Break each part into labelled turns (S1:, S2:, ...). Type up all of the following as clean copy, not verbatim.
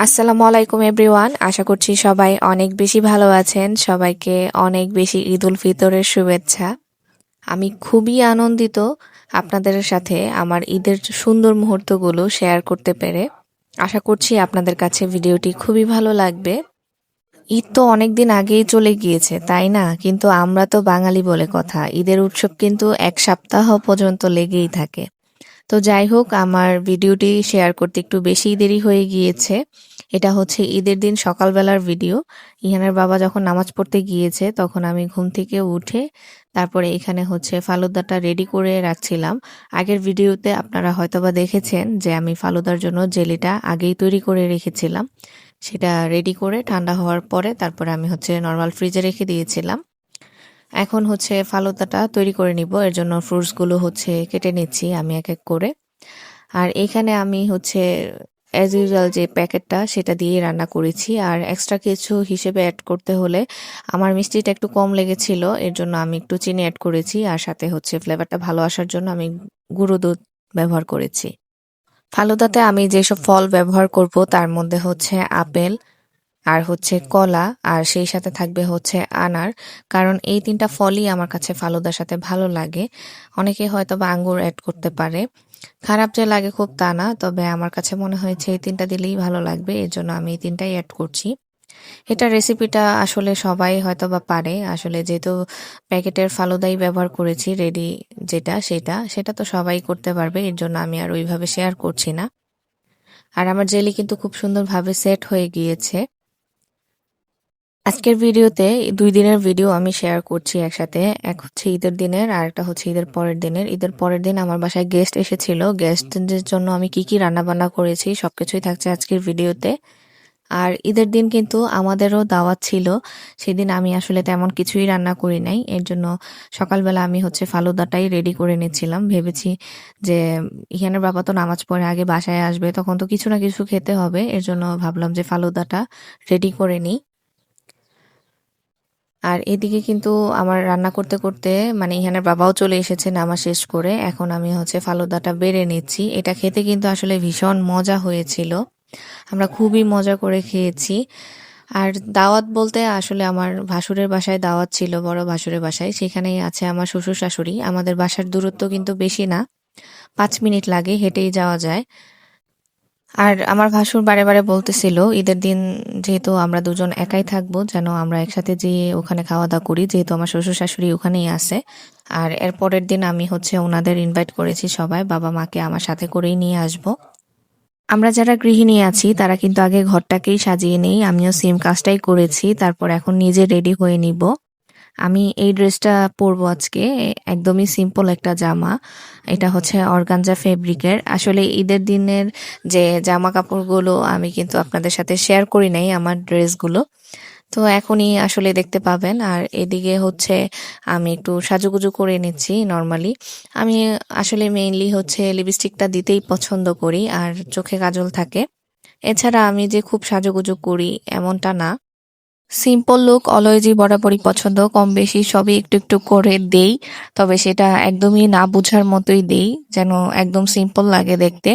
S1: আসসালামু আলাইকুম এভরিওয়ান। আশা করছি সবাই অনেক বেশি ভালো আছেন। সবাইকে অনেক বেশি ঈদ উল ফিতরের শুভেচ্ছা। আমি খুবই আনন্দিত আপনাদের সাথে আমার ঈদের সুন্দর মুহূর্তগুলো শেয়ার করতে পেরে। আশা করছি আপনাদের কাছে ভিডিওটি খুবই ভালো লাগবে। ঈদ তো অনেক দিন আগেই চলে গিয়েছে, তাই না? কিন্তু আমরা তো বাঙালি বলে কথা, ঈদের উৎসব কিন্তু এক সপ্তাহ পর্যন্ত লেগেই থাকে। তো যাই হোক, আমার ভিডিওটি শেয়ার করতে একটু বেশি দেরি হয়ে গিয়েছে। এটা হচ্ছে ঈদের দিন সকালবেলার ভিডিও। ইহানের বাবা যখন নামাজ পড়তে গিয়েছে তখন আমি ঘুম থেকে উঠে তারপরে এখানে হচ্ছে ফালুদাটা রেডি করে রাখছিলাম। আগের ভিডিওতে আপনারা হয়তোবা দেখেছেন যে আমি ফালুদার জন্য জেলিটা আগেই তৈরি করে রেখেছিলাম। সেটা রেডি করে ঠান্ডা হওয়ার পরে তারপরে আমি হচ্ছে নর্মাল ফ্রিজে রেখে দিয়েছিলাম। এখন হচ্ছে ফালুদাটা তৈরি করে নিব। এর জন্য ফ্রুটসগুলো হচ্ছে কেটে নিচ্ছি আমি এক এক করে। আর এখানে আমি হচ্ছে অ্যাজ ইউজুয়াল যে প্যাকেটটা সেটা দিয়ে রান্না করেছি। আর এক্সট্রা কিছু হিসেবে অ্যাড করতে হলে আমার মিষ্টিটা একটু কম লেগেছিল, এর জন্য আমি একটু চিনি অ্যাড করেছি। আর সাথে হচ্ছে ফ্লেভারটা ভালো আসার জন্য আমি গুঁড়ো দুধ ব্যবহার করেছি। ফালুদাতে আমি যেসব ফল ব্যবহার করব তার মধ্যে হচ্ছে আপেল, আর হচ্ছে কলা, আর সেই সাথে থাকবে হচ্ছে আনার। কারণ এই তিনটা ফলই আমার কাছে ফালুদার সাথে ভালো লাগে। অনেকে হয়তো বা আঙ্গুর অ্যাড করতে পারে, খারাপ যে লাগে খুব তা না, তবে আমার কাছে মনে হয়েছে এই তিনটা দিলেই ভালো লাগবে, এর জন্য আমি এই তিনটাই অ্যাড করছি। এটা রেসিপিটা আসলে সবাই হয়তো বা পারে, আসলে যেহেতু প্যাকেটের ফালুদাই ব্যবহার করেছি রেডি, যেটা সেটা সেটা তো সবাই করতে পারবে, এর জন্য আমি আর ওইভাবে শেয়ার করছি না। আর আমার জেলি কিন্তু খুব সুন্দরভাবে সেট হয়ে গিয়েছে। আজকের ভিডিওতে ২ দিনের ভিডিও আমি শেয়ার করছি একসাথে। এক হচ্ছে ঈদের দিনের আর একটা হচ্ছে ঈদের পরের দিনের। ঈদের পরের দিন আমার বাসায় গেস্ট এসেছিল। গেস্টদের জন্য আমি কি রান্নাবান্না করেছি সবকিছুই থাকছে আজকের ভিডিওতে। আর ঈদের দিন কিন্তু আমাদেরও দাওয়াত ছিল। সেদিন আমি আসলে তেমন কিছুই রান্না করি নাই। এর জন্য সকালবেলা আমি হচ্ছে ফালুদাটাই রেডি করে নিচ্ছিলাম। ভেবেছি যে ইহানের বাবা তো নামাজ পড়ে আগে বাসায় আসবে, তখন তো কিছু না কিছু খেতে হবে। এর জন্য ভাবলাম যে ফালুদাটা রেডি করে নিই। আর এদিকে কিন্তু আমার রান্না করতে করতে মানে ইহানের বাবাও চলে এসেছে নামাজ শেষ করে। এখন আমি হচ্ছে ফালুদাটা বেড়ে নিচ্ছি। এটা খেতে কিন্তু আসলে ভীষণ মজা হয়েছিল। আমরা খুবই মজা করে খেয়েছি। আর দাওয়াত বলতে আসলে আমার ভাসুরের বাসায় দাওয়াত ছিল, বড় ভাসুরের বাসায়। সেখানেই আছে আমার শ্বশুর শাশুড়ি। আমাদের বাসার দূরত্ব কিন্তু বেশি না, ৫ মিনিট লাগে, হেঁটেই যাওয়া যায়। আর আমার ভাসুর বারে বারে বলতেছিল ঈদের দিন যেহেতু আমরা দুজন একাই থাকবো, যেন আমরা একসাথে যেয়ে ওখানে খাওয়া দাওয়া করি, যেহেতু আমার শ্বশুর শাশুড়ি ওখানেই আছে। আর এর পরের দিন আমি হচ্ছে ওনাদের ইনভাইট করেছি, সবাই বাবা মাকে আমার সাথে করেই নিয়ে আসব। আমরা যারা গৃহিণী আছি তারা কিন্তু আগে ঘরটাকেই সাজিয়ে নেই, আমিও সেম কাজটাই করেছি। তারপর এখন নিজে রেডি হয়ে নিব। আমি এই ড্রেসটা পরবো আজকে, একদমই সিম্পল একটা জামা। এটা হচ্ছে অর্গানজা ফেব্রিকের। আসলে ঈদের দিনের যে জামা কাপড়গুলো আমি কিন্তু আপনাদের সাথে শেয়ার করি নাই, আমার ড্রেসগুলো তো এখনই আসলে দেখতে পাবেন। আর এদিকে হচ্ছে আমি একটু সাজুগুজু করে নিচ্ছি নর্মালি। আমি আসলে মেইনলি হচ্ছে লিপস্টিকটা দিতেই পছন্দ করি, আর চোখে কাজল থাকে। এছাড়া আমি যে খুব সাজুগুজু করি এমনটা না। সিম্পল লুক অলওয়েজই বরাবরই পছন্দ, কম বেশি সবই একটু একটু করে দেই। তবে সেটা একদমই না বুঝার মতোই দেই, যেন একদম সিম্পল লাগে দেখতে।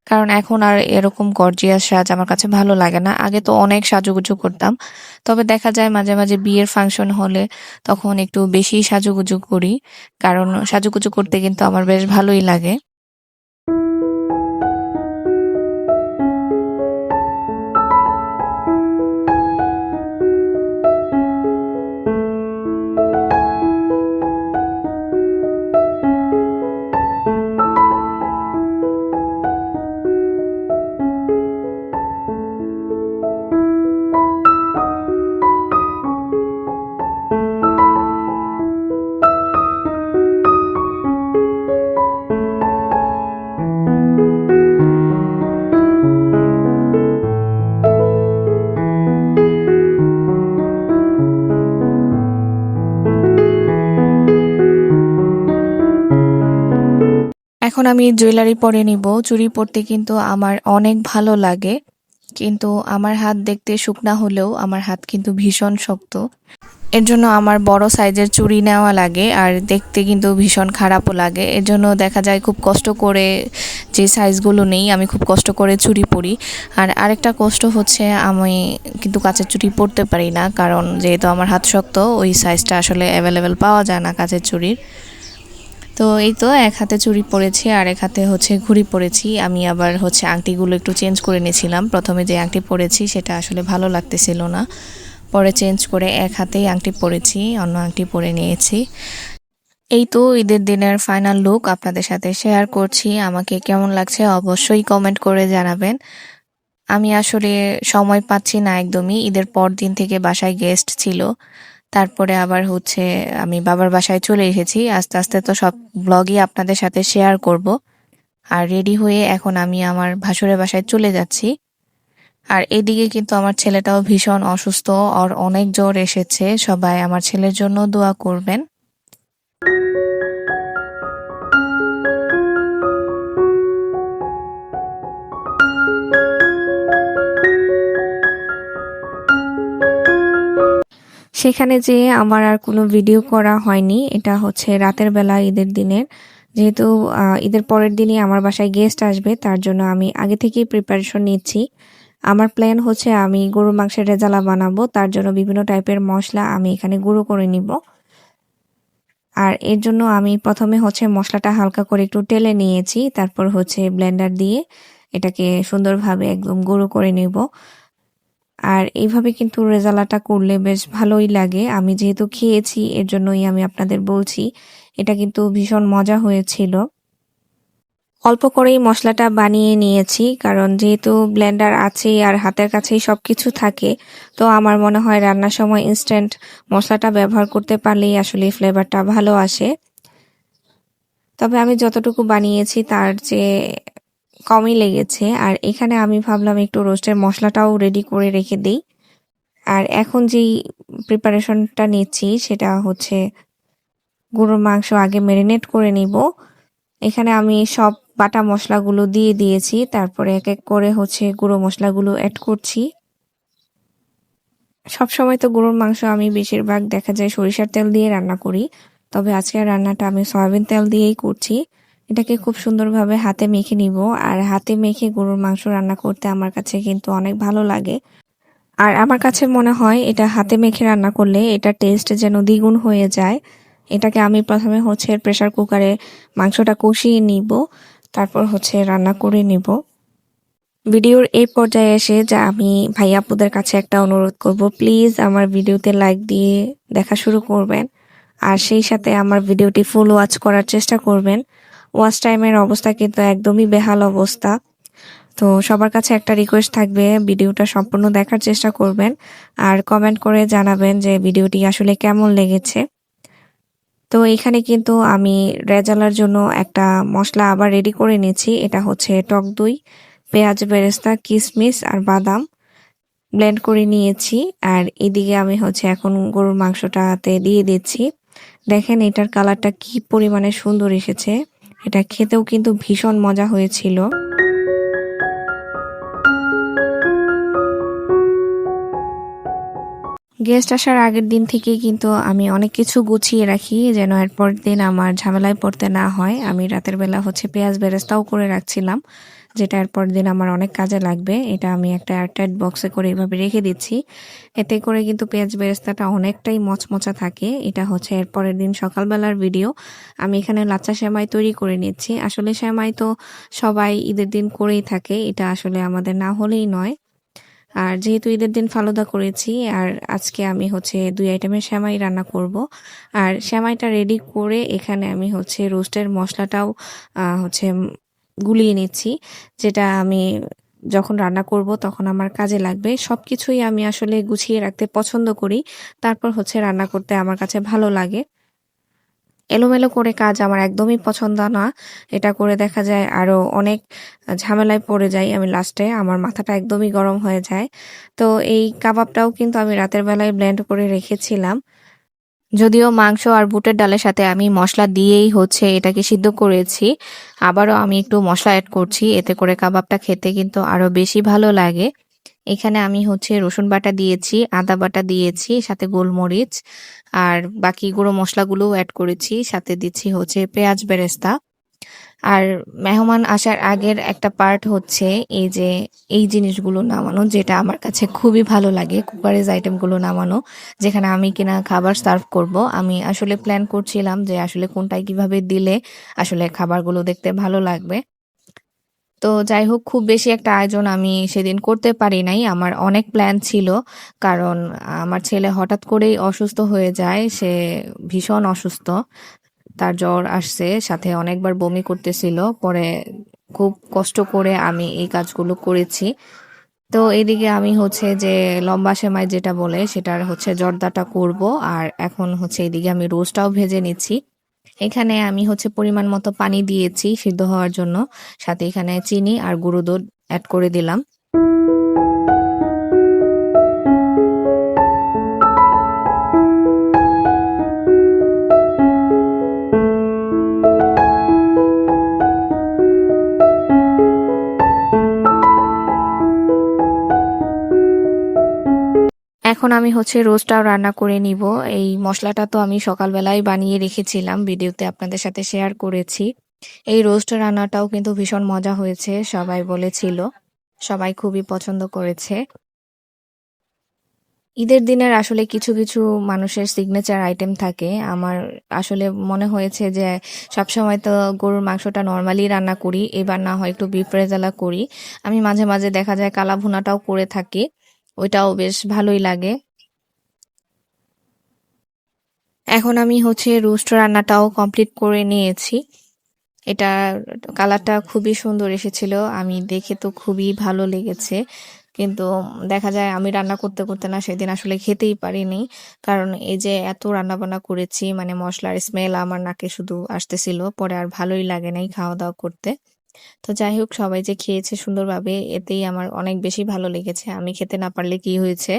S1: কারণ এখন আর এরকম গর্জিয়াস সাজ আমার কাছে ভালো লাগে না। আগে তো অনেক সাজুগুজু করতাম, তবে দেখা যায় মাঝে মাঝে বিয়ের ফাংশন হলে তখন একটু বেশি সাজুগুজু করি। কারণ সাজুগুজু করতে কিন্তু আমার বেশ ভালোই লাগে। এখন আমি জুয়েলারি পরে নিব। চুড়ি পরতে কিন্তু আমার অনেক ভালো লাগে, কিন্তু আমার হাত দেখতে শুকনা হলেও আমার হাত কিন্তু ভীষণ শক্ত। এর জন্য আমার বড় সাইজের চুড়ি নেওয়া লাগে, আর দেখতে কিন্তু ভীষণ খারাপও লাগে। এর জন্য দেখা যায় খুব কষ্ট করে যে সাইজগুলো নেই আমি খুব কষ্ট করে চুড়ি পরি। আর আরেকটা কষ্ট হচ্ছে আমি কিন্তু কাচের চুড়ি পরতে পারি না, কারণ যেহেতু আমার হাত শক্ত ওই সাইজটা আসলে অ্যাভেলেবেল পাওয়া যায় না কাচের চুড়ির। তো এই তো এক হাতে চুড়ি পরেছি আর এক হাতে হচ্ছে ঘড়ি পরেছি। আমি আবার হচ্ছে আংটিগুলো একটু চেঞ্জ করে নিয়েছিলাম। প্রথমে যে আংটি পরেছি সেটা আসলে ভালো লাগতেছিল না, পরে চেঞ্জ করে এক হাতেই আংটি পরেছি, অন্য আংটি পরে নিয়েছি। এই তো ঈদের দিনের ফাইনাল লুক আপনাদের সাথে শেয়ার করছি। আমাকে কেমন লাগছে অবশ্যই কমেন্ট করে জানাবেন। আমি আসলে সময় পাচ্ছি না একদমই। ঈদের পর দিন থেকে বাসায় গেস্ট ছিল, তারপরে আবার হচ্ছে আমি বাবার বাসায় চলে এসেছি। আস্তে আস্তে তো সব ব্লগই আপনাদের সাথে শেয়ার করব। আর রেডি হয়ে এখন আমি আমার ভাসুরের বাসায় চলে যাচ্ছি। আর এদিকে কিন্তু আমার ছেলেটাও ভীষণ অসুস্থ, ওর অনেক জ্বর এসেছে। সবাই আমার ছেলের জন্য দোয়া করবেন। সেখানে যেয়ে আমার আর কোনো ভিডিও করা হয়নি। এটা হচ্ছে রাতের বেলা ঈদের দিনের, যেহেতু ঈদের পরের দিনই আমার বাসায় গেস্ট আসবে, তার জন্য আমি আগে থেকেই প্রিপারেশন নিচ্ছি। আমার প্ল্যান হচ্ছে আমি গরুর মাংসের রেজালা বানাবো, তার জন্য বিভিন্ন টাইপের মশলা আমি এখানে গুঁড়ো করে নিব। আর এর জন্য আমি প্রথমে হচ্ছে মশলাটা হালকা করে একটু টেলে নিয়েছি, তারপর হচ্ছে ব্লেন্ডার দিয়ে এটাকে সুন্দরভাবে একদম গুঁড়ো করে নিব। আর এইভাবে কিন্তু রেজালাটা করলে বেশ ভালোই লাগে। আমি যেহেতু খেয়েছি এর জন্যই আমি আপনাদের বলছি। এটা কিন্তু ভীষণ মজা হয়েছিল। অল্প করেই মশলাটা বানিয়ে নিয়েছি, কারণ যেহেতু ব্লেন্ডার আছে আর হাতের কাছেই সবকিছু থাকে, তো আমার মনে হয় রান্নার সময় ইনস্ট্যান্ট মশলাটা ব্যবহার করতে পারলেই আসলে ফ্লেভারটা ভালো আসে। তবে আমি যতটুকু বানিয়েছি তার চেয়ে কমই লেগেছে। আর এখানে আমি ভাবলাম একটু রোস্টের মশলাটাও রেডি করে রেখে দিই। আর এখন যেই প্রিপারেশনটা নিচ্ছি সেটা হচ্ছে গরুর মাংস আগে ম্যারিনেট করে নিব। এখানে আমি সব বাটা মশলাগুলো দিয়ে দিয়েছি, তারপরে এক এক করে হচ্ছে গুঁড়ো মশলাগুলো অ্যাড করছি। সবসময় তো গরুর মাংস আমি বেশিরভাগ দেখা যায় সরিষার তেল দিয়ে রান্না করি, তবে আজকের রান্নাটা আমি সয়াবিন তেল দিয়েই করছি। এটাকে খুব সুন্দরভাবে হাতে মেখে নিব। আর হাতে মেখে গরুর মাংস রান্না করতে আমার কাছে কিন্তু অনেক ভালো লাগে। আর আমার কাছে মনে হয় এটা হাতে মেখে রান্না করলে এটা টেস্ট যেন দ্বিগুণ হয়ে যায়। এটাকে আমি প্রথমে হচ্ছে প্রেসার কুকারে মাংসটা কষিয়ে নিব, তারপর হচ্ছে রান্না করে নিব। ভিডিওর এই পর্যায়ে এসে যা আমি ভাই আপুদের কাছে একটা অনুরোধ করব, প্লিজ আমার ভিডিওতে লাইক দিয়ে দেখা শুরু করবেন। আর সেই সাথে আমার ভিডিওটি ফুল ওয়াচ করার চেষ্টা করবেন। ওয়াচ টাইমের অবস্থা কিন্তু একদমই বেহাল অবস্থা। তো সবার কাছে একটা রিকোয়েস্ট থাকবে, ভিডিওটা সম্পূর্ণ দেখার চেষ্টা করবেন আর কমেন্ট করে জানাবেন যে ভিডিওটি আসলে কেমন লেগেছে। তো এখানে কিন্তু আমি রেজালার জন্য একটা মশলা আবার রেডি করে নিয়েছি। এটা হচ্ছে টক দই, পেঁয়াজ বেরেস্তা, কিশমিশ আর বাদাম ব্লেন্ড করে নিয়েছি। আর এদিকে আমি হচ্ছে এখন গরুর মাংসটাতে দিয়ে দিচ্ছি। দেখেন এটার কালারটা কি পরিমাণে সুন্দর এসেছে। এটা খেতেও কিন্তু ভীষণ মজা হয়েছিল। গেস্ট আসার আগের দিন থেকেই কিন্তু আমি অনেক কিছু গুছিয়ে রাখি, যেন এরপর দিন আমার ঝামেলায় পড়তে না হয়। আমি রাতের বেলা হচ্ছে পেঁয়াজ বেরেস্তাও করে রাখছিলাম, যেটা এরপর দিন আমার অনেক কাজে লাগবে। এটা আমি একটা এয়ারটাইট বক্সে করে এভাবে রেখে দিচ্ছি। এতে করে কিন্তু পেঁয়াজ বেরেস্তাটা অনেকটাই মচমচা থাকে। এটা হচ্ছে এরপরের দিন সকালবেলার ভিডিও। আমি এখানে লাচ্চা সেমাই তৈরি করে নিচ্ছি। আসলে সেমাই তো সবাই ঈদের দিন করেই থাকে, এটা আসলে আমাদের না হলেই নয়। আর যেহেতু ঈদের দিন ফালুদা করেছি, আর আজকে আমি হচ্ছে 2 আইটেমের সেমাই রান্না করব। আর সেমাইটা রেডি করে এখানে আমি হচ্ছে রোস্টের মশলাটাও হচ্ছে গুলিয়ে নিচ্ছি, যেটা আমি যখন রান্না করব তখন আমার কাজে লাগবে। সবকিছুই আমি আসলে গুছিয়ে রাখতে পছন্দ করি, তারপর হচ্ছে রান্না করতে আমার কাছে ভালো লাগে। এলোমেলো করে কাজ আমার একদমই পছন্দ না। এটা করে দেখা যায় আরো অনেক ঝামেলায় পড়ে যাই আমি লাস্টে। আমার মাথাটা একদমই গরম হয়ে যায়। তো এই কাবাবটাও কিন্তু আমি রাতের বেলায় ব্লেন্ড করে রেখেছিলাম। যদিও মাংস আর বুটের ডালের সাথে আমি মশলা দিয়েই হচ্ছে এটাকে সিদ্ধ করেছি, আবারও আমি একটু মশলা অ্যাড করছি, এতে করে কাবাবটা খেতে কিন্তু আরো বেশি ভালো লাগে। এখানে আমি হচ্ছে রসুন বাটা দিয়েছি, আদা বাটা দিয়েছি, সাথে গোলমরিচ আর বাকি গুঁড়ো মশলাগুলোও অ্যাড করেছি, সাথে দিচ্ছি হচ্ছে পেঁয়াজ বেরেস্তা। আর মেহমান আসার আগের একটা পার্ট হচ্ছে এই যে এই জিনিসগুলো নামানো, যেটা আমার কাছে খুবই ভালো লাগে, কুকারেজ আইটেমগুলো নামানো, যেখানে আমি কিনা খাবার সার্ভ করব। আমি আসলে প্ল্যান করছিলাম যে আসলে কোনটায় কিভাবে দিলে আসলে খাবারগুলো দেখতে ভালো লাগবে। তো যাই হোক, খুব বেশি একটা আয়োজন আমি সেদিন করতে পারি নাই। আমার অনেক প্ল্যান ছিল, কারণ আমার ছেলে হঠাৎ করেই অসুস্থ হয়ে যায়। সে ভীষণ অসুস্থ, তার জ্বর আসছে, সাথে অনেকবার বমি করতেছিল। পরে খুব কষ্ট করে আমি এই কাজগুলো করেছি। তো এদিকে আমি হচ্ছে যে লম্বা সেমাই যেটা বলে সেটার হচ্ছে জর্দাটা করব, আর এখন হচ্ছে এদিকে আমি রোস্টটাও ভেজে নিচ্ছি। এখানে আমি হচ্ছে পরিমাণ মতো পানি দিয়েছি সিদ্ধ হওয়ার জন্য, সাথে এখানে চিনি আর গুঁড়ো দুধ অ্যাড করে দিলাম। এখন আমি হচ্ছে রোস্টটাও রান্না করে নিব। এই মশলাটা তো আমি সকালবেলায় বানিয়ে রেখেছিলাম, ভিডিওতে আপনাদের সাথে শেয়ার করেছি। এই রোস্ট রান্নাটাও কিন্তু ভীষণ মজা হয়েছে, সবাই বলেছিল, সবাই খুবই পছন্দ করেছে। ঈদের দিনের আসলে কিছু কিছু মানুষের সিগনেচার আইটেম থাকে। আমার আসলে মনে হয়েছে যে সবসময় তো গরুর মাংসটা নর্মালি রান্না করি, এবার না হয় একটু বিফ রেজালা করি। আমি মাঝে মাঝে দেখা যায় কালা ভুনাটাও করে থাকি, ওইটাও বেশ ভালোই লাগে। এখন আমি হচ্ছে রোস্ট রান্নাটাও কমপ্লিট করে নিয়েছি। এটা কালারটা খুবই সুন্দর এসেছিল, আমি দেখে তো খুবই ভালো লেগেছে। কিন্তু দেখা যায় আমি রান্না করতে করতে না সেদিন আসলে খেতেই পারিনি, কারণ এই যে এত রান্না বান্না করেছি, মানে মশলার স্মেল আমার নাকে শুধু আসতেছিল, পরে আর ভালোই লাগে নাই খাওয়া দাওয়া করতে। তো যাই হোক, সবাই যে খেয়েছে সুন্দরভাবে এতেই আমার অনেক বেশি ভালো লেগেছে, আমি খেতে না পারলে কি হয়েছে।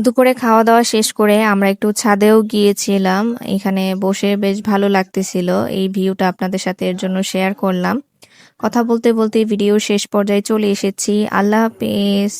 S1: দুপুরে খাওয়া দাওয়া শেষ করে আমরা একটু ছাদেও গিয়েছিলাম। এখানে বসে বেশ ভালো লাগতেছিল, এই ভিউটা আপনাদের সাথে এর জন্য শেয়ার করলাম। কথা বলতে বলতে ভিডিও শেষ পর্যায়ে চলে এসেছি। আল্লাহ হাফেজ।